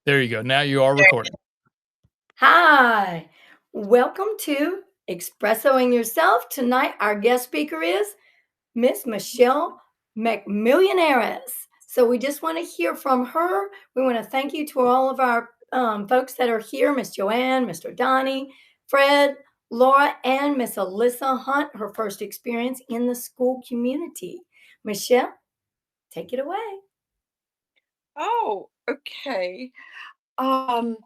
There you go. Now you are recording. Hi, welcome to Expressoing Yourself. Tonight, our guest speaker is Miss Michelle McMillionairess. So we just want to hear from her. We want to thank you to all of our folks that are here, Miss Joanne, Mr. Donnie, Fred, Laura, and Miss Alyssa Hunt, her first experience in the school community. Michelle, take it away. Oh, okay. Um,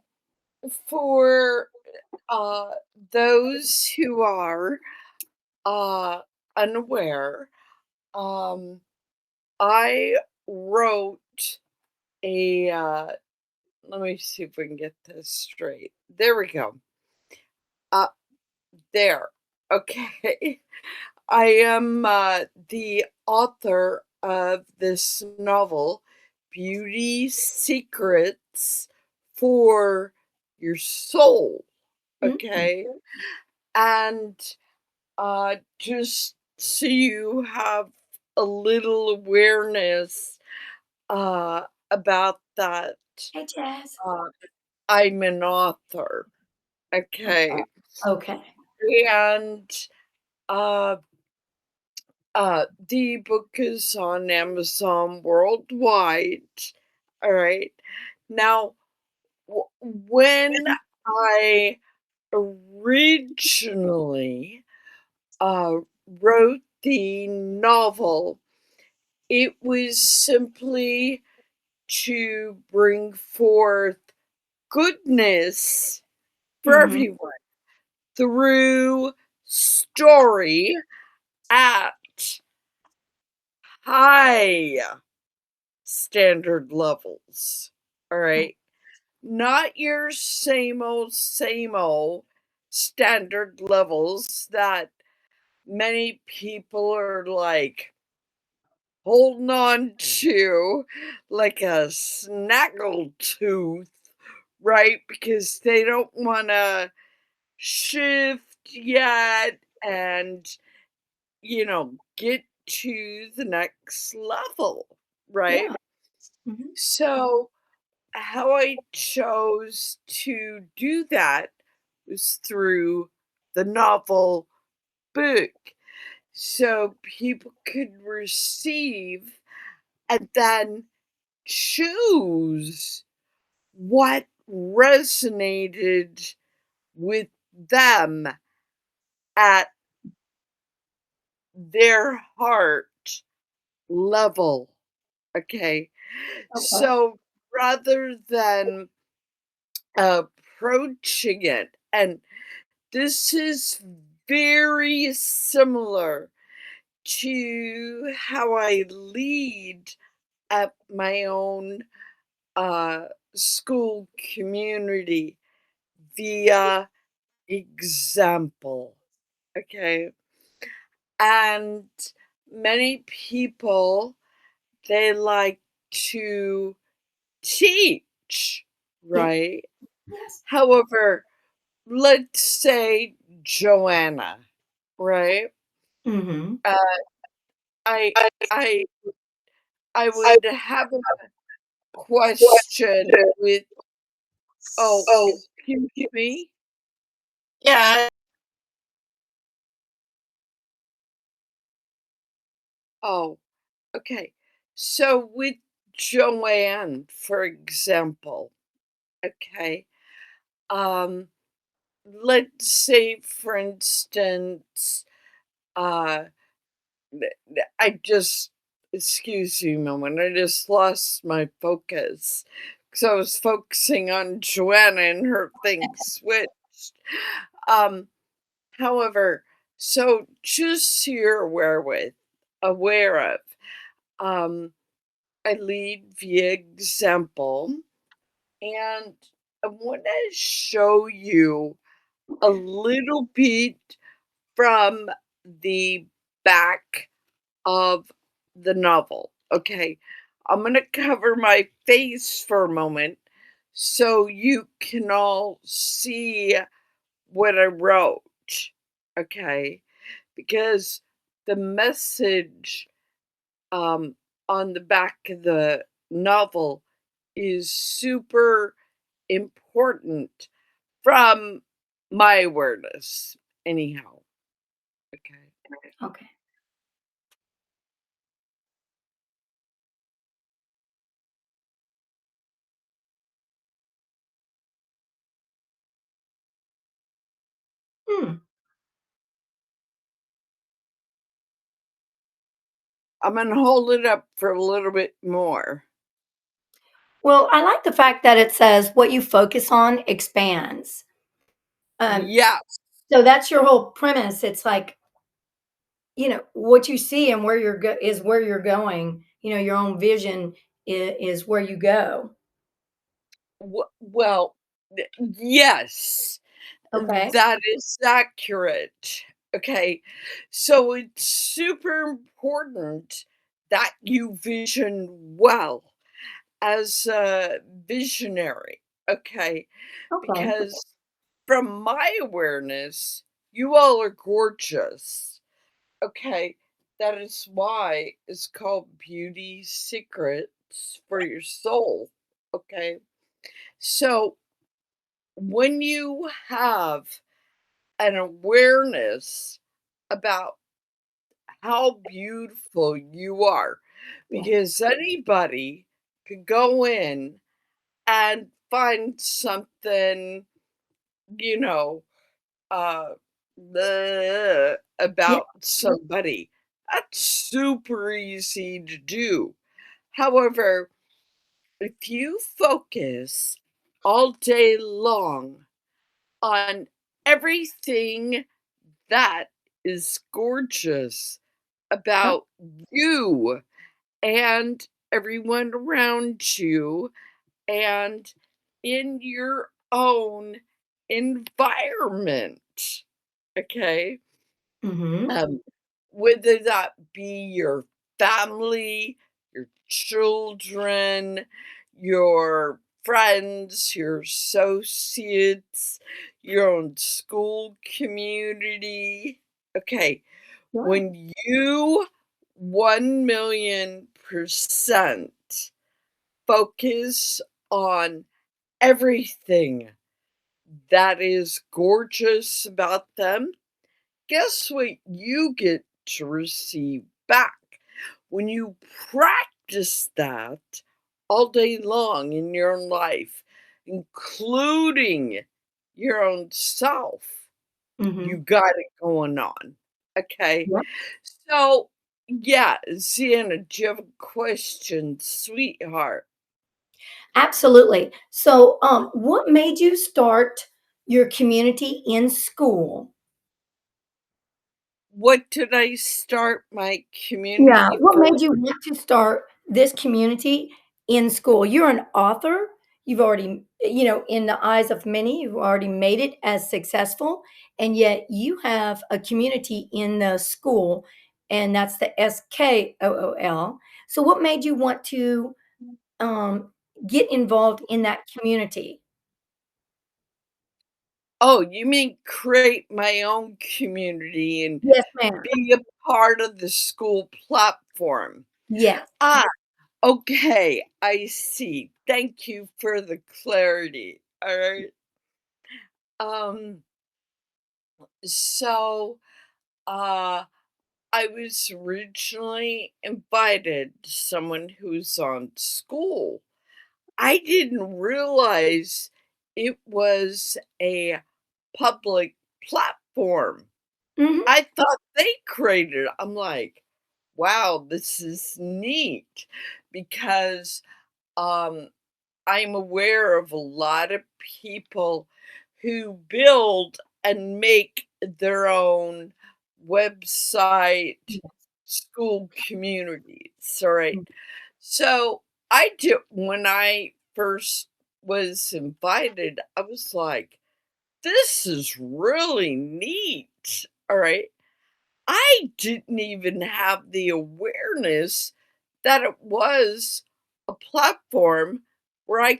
for uh those who are uh unaware, um I wrote a let me see if we can get this straight. There we go. Uh there. Okay. I am the author of this novel, Beauty Secrets for Your Soul. Mhm. Okay. And just so you have a little awareness about that, Hey, Jazz. uh, I'm an author. Okay. Okay. And uh, the book is on Amazon worldwide. All right. Now, when I originally uh, wrote the novel, it was simply to bring forth goodness for Mhm. everyone through story at high standard levels. All right. Not your same old standard levels that many people are like holding on to like a snaggle tooth, right? Because they don't want to shift yet and, get to the next level, right? Yeah. Mhm. So, how I chose to do that was through the novel book. So people could receive and then choose what resonated with them at their heart level. Okay. Okay. So rather than approaching it, and this is very similar to how I lead at my own school community via example. Okay. And many people, they like to teach, Yeah. right? Yes. However, let's say Joanna, right? Mhm. Uh, I I I would have a question with, oh, excuse me. Yeah. Oh, okay. So with Joanne, for example, okay, um, let's say, for instance, uh, I just, excuse me a moment, I just lost my focus because I was focusing on Joanna and her thing switched. Um, However, so just so you're aware of, um, I lead via example, and I want to show you a little bit from the back of the novel. Okay, I'm going to cover my face for a moment so you can all see what I wrote. Okay, because the message um, on the back of the novel is super important from my awareness anyhow. Okay. Okay. Hmm. I'm gonna hold it up for a little bit more. Well, I like the fact that it says what you focus on expands. Um, Yes. so that's your whole premise. It's like, what you see and is where you're going. Your own vision is where you go. Well, yes, Okay. that is accurate. Okay. So it's super important that you vision well as a visionary. Okay. Okay. Because from my awareness, you all are gorgeous. Okay. That is why it's called Beauty Secrets for Your Soul. Okay. So when you have an awareness about how beautiful you are, Yes. because anybody could go in and find something, you know, uh, Yeah. about somebody. That's super easy to do. However, if you focus all day long on everything that is gorgeous Yep. about you and everyone around you and in your own environment. Okay. Mhm. Um, whether that be your family, your children, your friends, your associates, your own school community. Okay, Yeah. when you 1,000,000% focus on everything that is gorgeous about them, guess what you get to receive back? When you practice that all day long in your life, including your own self, you Mhm. got it going on. Okay. Yep. So, yeah, Zienna, do you have a question, sweetheart? Absolutely. So, what made you start your community in school? What did I start my Yeah, community what for? made you want to start this community in school? You're an author. You've already, in the eyes of many, you've already made it as successful, and yet you have a community in the school, and that's the SKOOL. So what made you want to, um, get involved in that community? Oh, you mean create my own community and Yes, ma'am. be a part of the school platform? Yes. Ah, okay, I see. Thank you for the clarity. All right. Um, so, uh, I was originally invited to someone who's on school. I didn't realize it was a public platform. Mhm. I thought they created it. I'm like, wow, this is neat because um, I'm aware of a lot of people who build and make their own website school communities. All right. So I did when I first was invited, I was like, this is really neat. All right. I didn't even have the awareness that it was a platform where I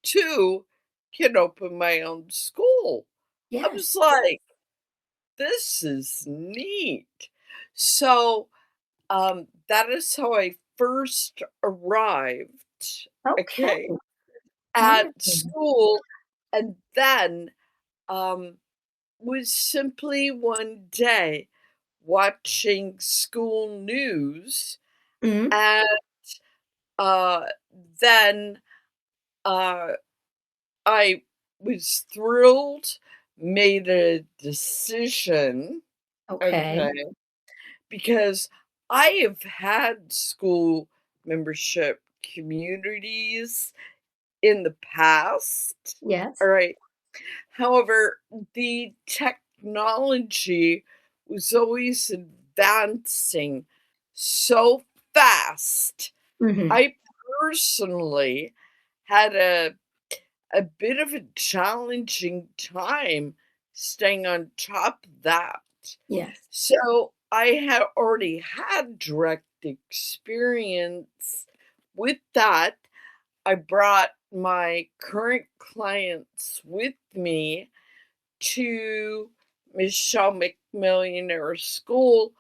too can open my own school. I was Yes. like, this is neat. So that is how I first arrived. Okay. Okay. at Mm. school, and then, um, was simply one day watching school news, Mm. and, uh, then, uh, I was thrilled, made a decision, Okay. okay, because I have had school membership communities in the past, Yes. alright? However, the technology was always advancing so fast. Mhm. I personally had a bit of a challenging time staying on top of that. Yes. So I had already had direct experience with that. I brought my current clients with me to Michelle McMillionairess Skool,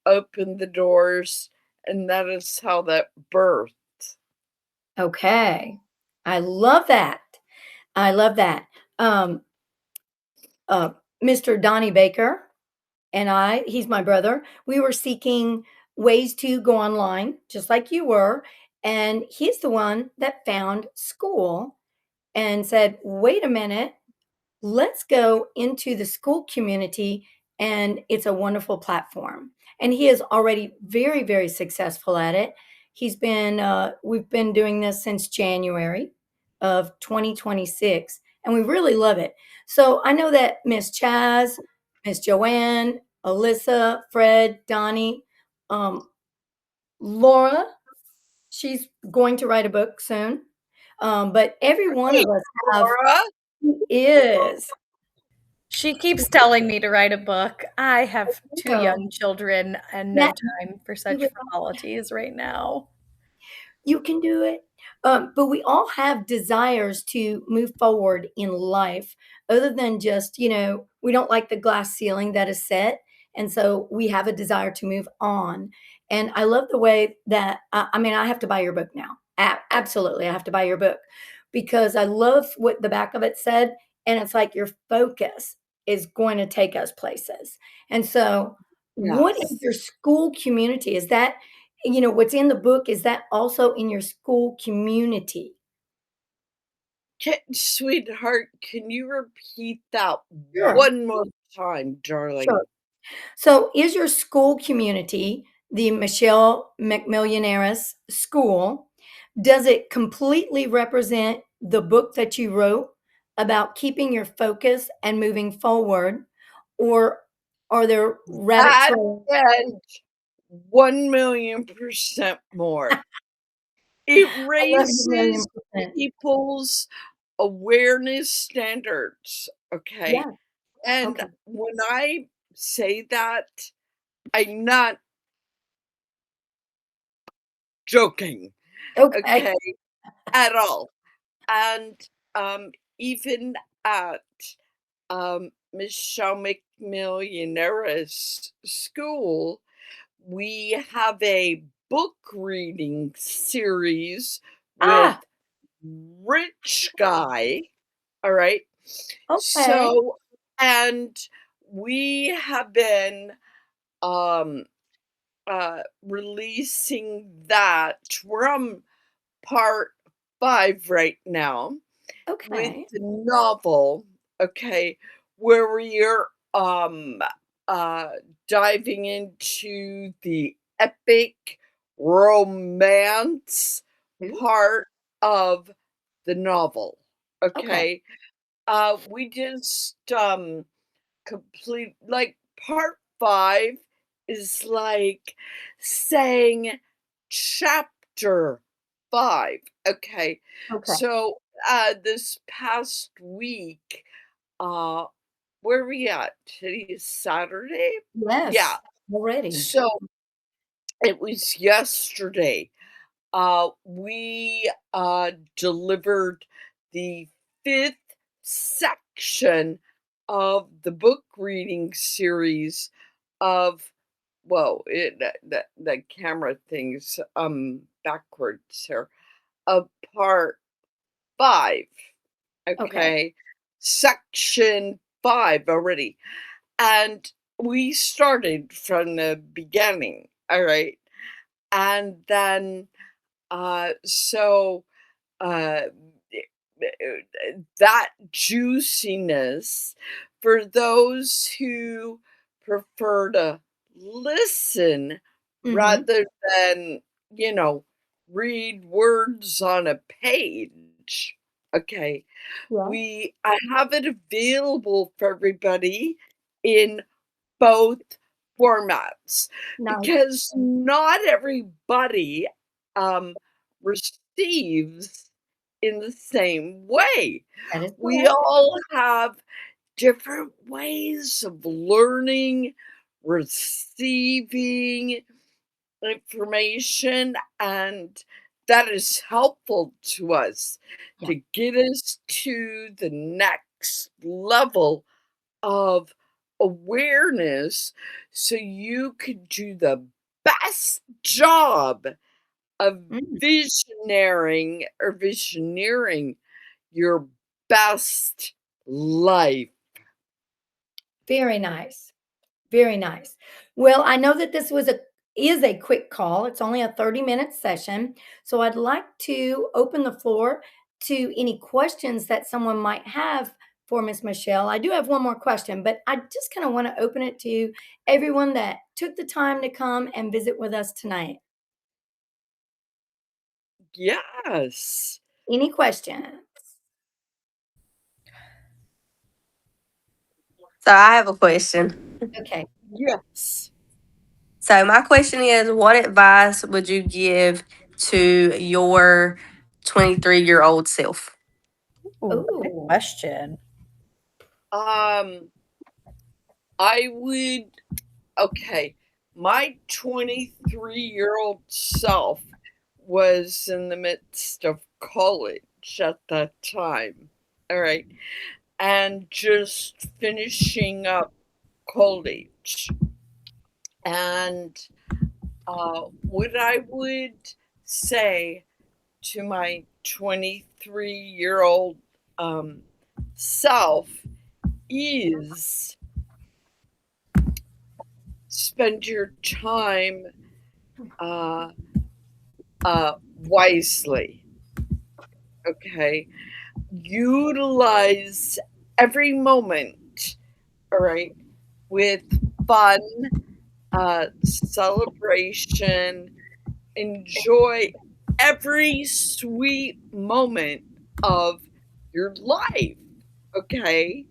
opened the doors, and that is how that birthed. Okay. I love that. I love that. Um, uh, Mr. Donnie Baker and he's my brother, we were seeking ways to go online, just like you were. And he's the one that found school and said, wait a minute, let's go into the school community. And it's a wonderful platform. And he is already very, very successful at it. We've been doing this since January of 2026, and we really love it. So I know that Miss Chaz, Miss Joanne, Alyssa, Fred, Donnie, um, Laura, she's going to write a book soon. But every one Hey, of us have Laura. is. She keeps telling me to write a book. I have 2 So young children and no that time for you such frivolities right now. You can do it. But we all have desires to move forward in life other than just, we don't like the glass ceiling that is set. And so we have a desire to move on. And I love the way that, I mean, I have to buy your book now. Absolutely. I have to buy your book because I love what the back of it said. And it's like your focus is going to take us places. And so, what is Yes. your school community? Is that what's in the book, is that also in your school community? Sweetheart, can you repeat that Sure, one more time, sure. darling? So is your school community the Michelle McMillionairess School? Does it completely represent the book that you wrote about keeping your focus and moving forward? Or are there rabbit That trails? and 1,000,000% more. It I love you raises 1,000,000%. people's awareness standards, okay? Yeah, And okay, when I say that, I'm not joking, okay, okay, at all. And, even at, Michelle McMillionairess School, we have a book reading series with ah, Rich Guy, alright? okay, So and we have been, um, releasing that. We're on part 5 right now with okay, the novel, okay, where we're, uh, diving into the epic romance ooh, part of the novel, okay, okay? We just, complete like, part 5 is like saying chapter 5, okay? okay. So, this past week, uh, where are we at? Today is Saturday? Yeah, Yes, already. so it was yesterday. We, delivered the 5th section of the book reading series of whoa, the camera thing's, backwards here, of part 5, Okay. okay? Section 5 already, and we started from the beginning, all right? And then, so, uh, that juiciness for those who prefer to listen Mhm. rather than, you know, read words on a page, okay? Yeah. I have it available for everybody in both formats Nice. because not everybody, um, receives in the same way. That is We correct. all have different ways of learning, receiving information, and that is helpful to us Yeah. to get us to the next level of awareness so you could do the best job of Mm. visioneering your best life. Very nice. Very nice. Well, I know that this is a quick call. It's only a 30-minute session. So I'd like to open the floor to any questions that someone might have for Miss Michelle. I do have one more question, but I just kind of want to open it to everyone that took the time to come and visit with us tonight. Yes. Any questions? So I have a question. Okay. Yes. So my question is, what advice would you give to your 23-year-old self? Ooh, good Oh, question. Um, I would okay. My 23-year-old self was in the midst of college at that time. All right. And just finishing up college. And what I would say to my 23-year-old self is spend your time uh, wisely. Okay. Utilize every moment, all right, with fun, celebration, enjoy every sweet moment of your life, okay?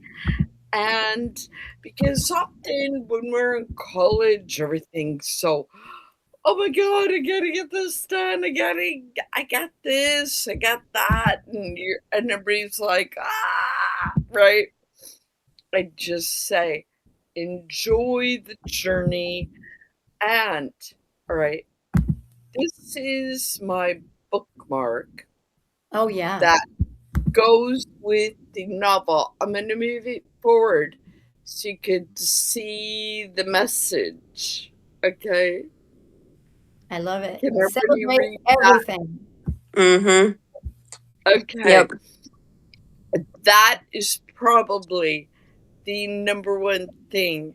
And because often when we're in college, everything's so, oh my God, I gotta get this done. I got this, I got that. And everybody's like, right? I just say, enjoy the journey. And, all right, this is my bookmark oh yeah. that goes with the novel. I'm going to move it forward so you could see the message. Okay? I love it. Can everybody Celebrate read that? everything. Mm-hmm. Okay. Yep. That is probably the number one thing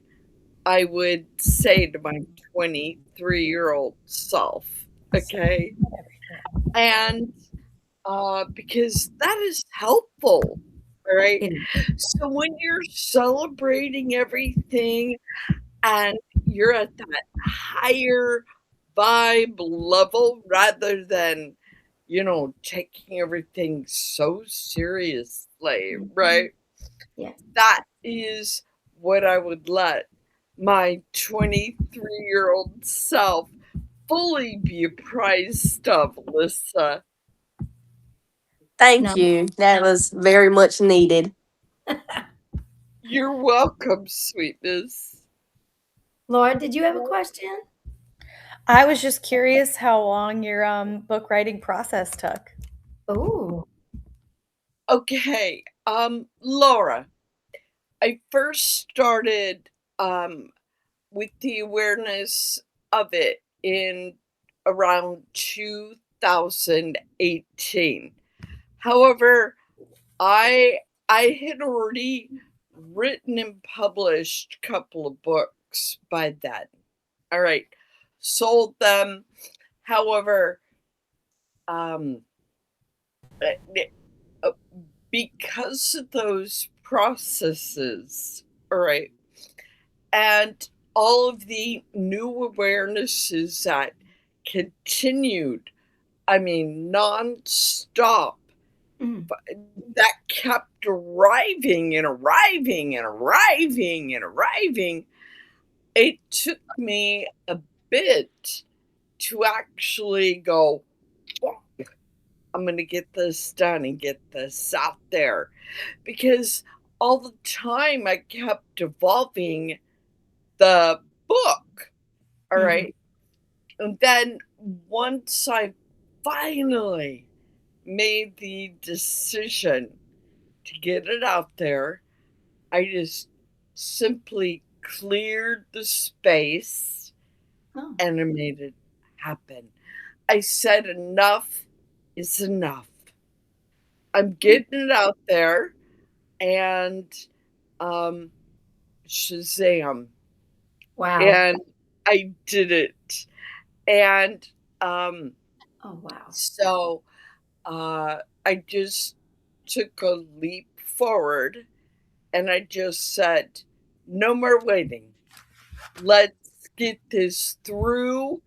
I would say to my 23-year-old self. Okay? And because that is helpful. All right. It is. So when you're celebrating everything and you're at that higher vibe level rather than, taking everything so seriously, Mhm. right? Yes. That is what I would let my 23-year-old self fully be apprised of, Lisa. Thank No. you. That was very much needed. You're welcome, sweetness. Laura, did you have a question? I was just curious how long your book writing process took. Oh, Okay, Laura, I first started with the awareness of it in around 2018. However, I had already written and published a couple of books by then. All right, sold them. However, because of those processes, all right, and all of the new awarenesses that continued, I mean, nonstop, that kept arriving and arriving and arriving and arriving. It took me a bit to actually go, "Well, I'm going to get this done and get this out there." Because all the time I kept evolving the book. All right. And then once I finally made the decision to get it out there, I just simply cleared the space and I made it happen. I said enough is enough. I'm getting it out there, and Shazam. Wow. And I did it. And Oh, wow. so I just took a leap forward and I just said, no more waiting. Let's get this through.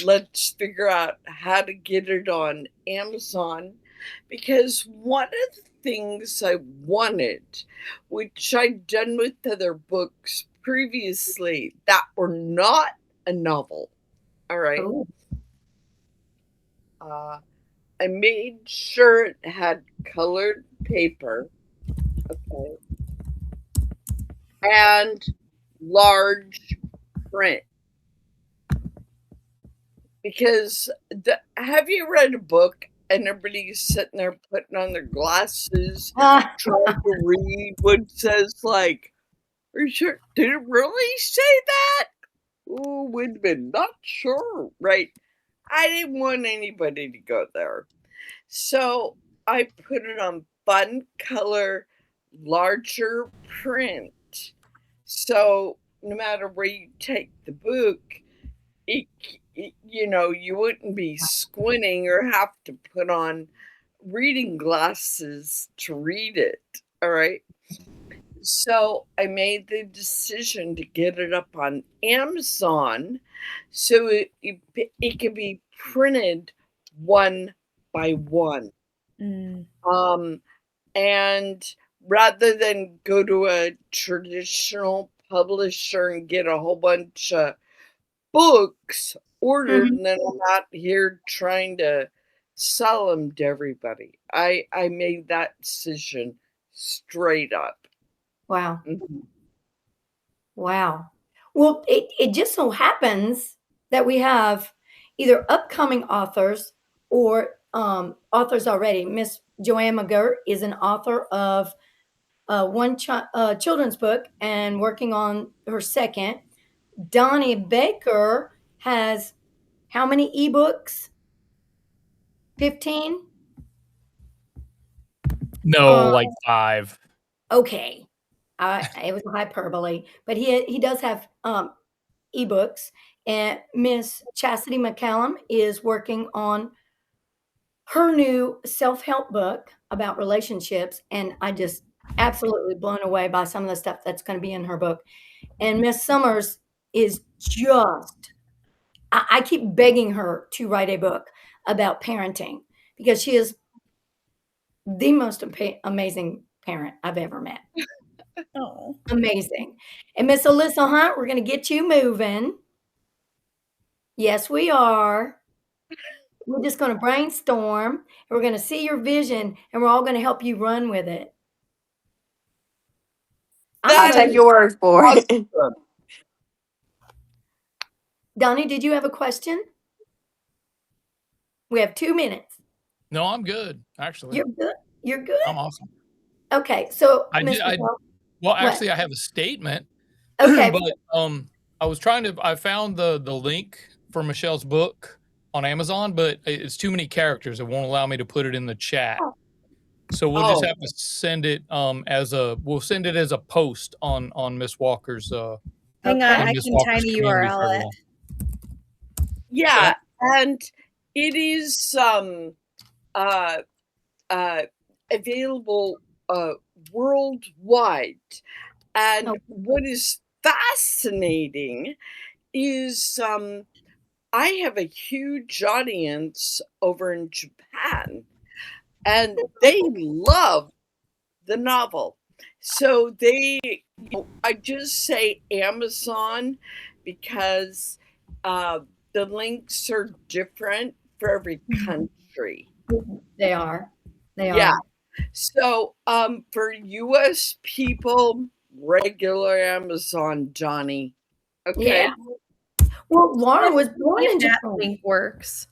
Let's figure out how to get it on Amazon. Because one of the things I wanted, which I'd done with other books previously that were not a novel, all right, I made sure it had colored paper, okay, and large print. Because have you read a book and everybody's sitting there putting on their glasses, trying to read what says, like, are you sure? Did it really say that? Oh, wait a minute, not sure, right? I didn't want anybody to go there. So I put it on fun color, larger print. So no matter where you take the book, you wouldn't be squinting or have to put on reading glasses to read it. All right. So I made the decision to get it up on Amazon so it could be printed one by one. And rather than go to a traditional publisher and get a whole bunch of books ordered, and then I'm out here trying to sell them to everybody. I made that decision straight up. Wow. Wow. Well, it just so happens that we have either upcoming authors or authors already. Miss Joanne McGirt is an author of one children's book and working on her second. Donnie Baker has how many ebooks? 15? No, like 5. Okay. It was a hyperbole, but he does have ebooks. And Miss Chastity McCallum is working on her new self-help book about relationships, and I just absolutely blown away by some of the stuff that's going to be in her book. And Miss Summers is just, I keep begging her to write a book about parenting because she is the most amazing parent I've ever met. Oh, Amazing. And Miss Alyssa Hunt, we're going to get you moving. Yes, we are. We're just going to brainstorm, and we're going to see your vision, and we're all going to help you run with it. I'll take your word for it. Awesome. Donnie, did you have a question? We have 2 minutes. No, I'm good, actually. You're good? You're good? I'm awesome. Okay, so Well, actually, I have a statement. Okay. But I found the link for Michelle's book on Amazon, but it's too many characters. It won't allow me to put it in the chat. So we'll just Oh, have to send it we'll send it as a post on Miss Walker's Hang on, Okay. on I Miss can Walker's tiny community for URL it. everyone. yeah, and it is uh available worldwide. And Oh, what is fascinating is I have a huge audience over in Japan, and they love the novel. So I just say Amazon because uh, the links are different for every country. they are. They Yeah. are. So for US people, regular Amazon, Johnny. Okay. Yeah. Well, Laura was born See if in that Japan. link works.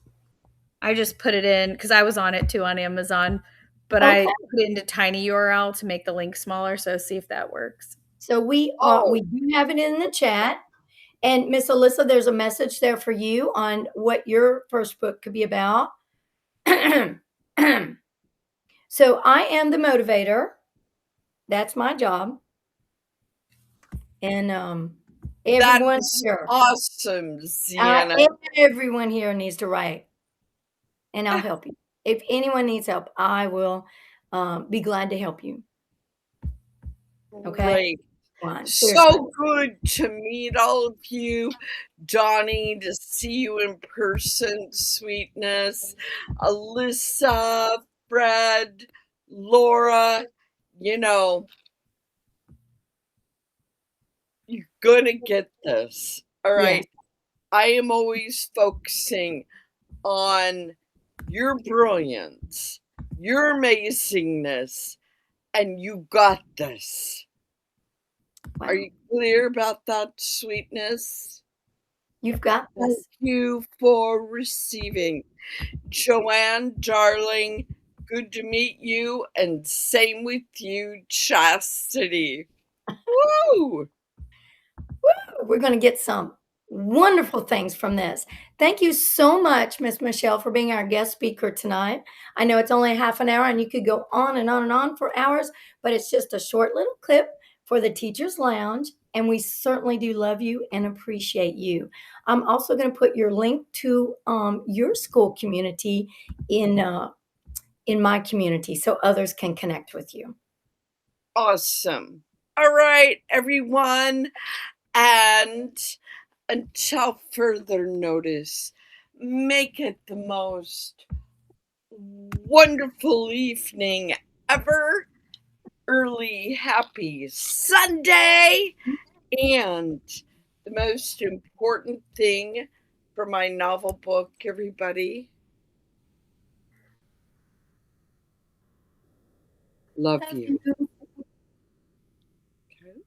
I just put it in because I was on it too on Amazon, but I Okay. put it into tiny URL to make the link smaller. So see if that works. So we Oh, do have it in the chat. And Miss Alyssa, there's a message there for you on what your first book could be about. So I am the motivator. That's my job. And that everyone is here, awesome, Zienna. everyone here needs to write, and I'll help you. If anyone needs help, I will be glad to help you. Okay? Great. Seriously. So good to meet all of you. Johnny, to see you in person, sweetness. Alyssa, Fred, Laura, you know, you're gonna get this. All Yes. right. I am always focusing on your brilliance, your amazingness, and you got this. Wow. Are you clear about that, sweetness? You've got Thank this. you for receiving. Joanne, darling, good to meet you, and same with you, Chastity. Woo! We're going to get some wonderful things from this. Thank you so much, Miss Michelle, for being our guest speaker tonight. I know it's only half an hour and you could go on and on and on for hours, but it's just a short little clip for the Teachers Lounge. And we certainly do love you and appreciate you. I'm also going to put your link to your school community in my community so others can connect with you. Awesome. All right, everyone. And until further notice, make it the most wonderful evening ever. Early happy Sunday. And the most important thing for my novel book, everybody, love you. Okay.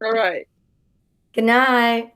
All right. Good night.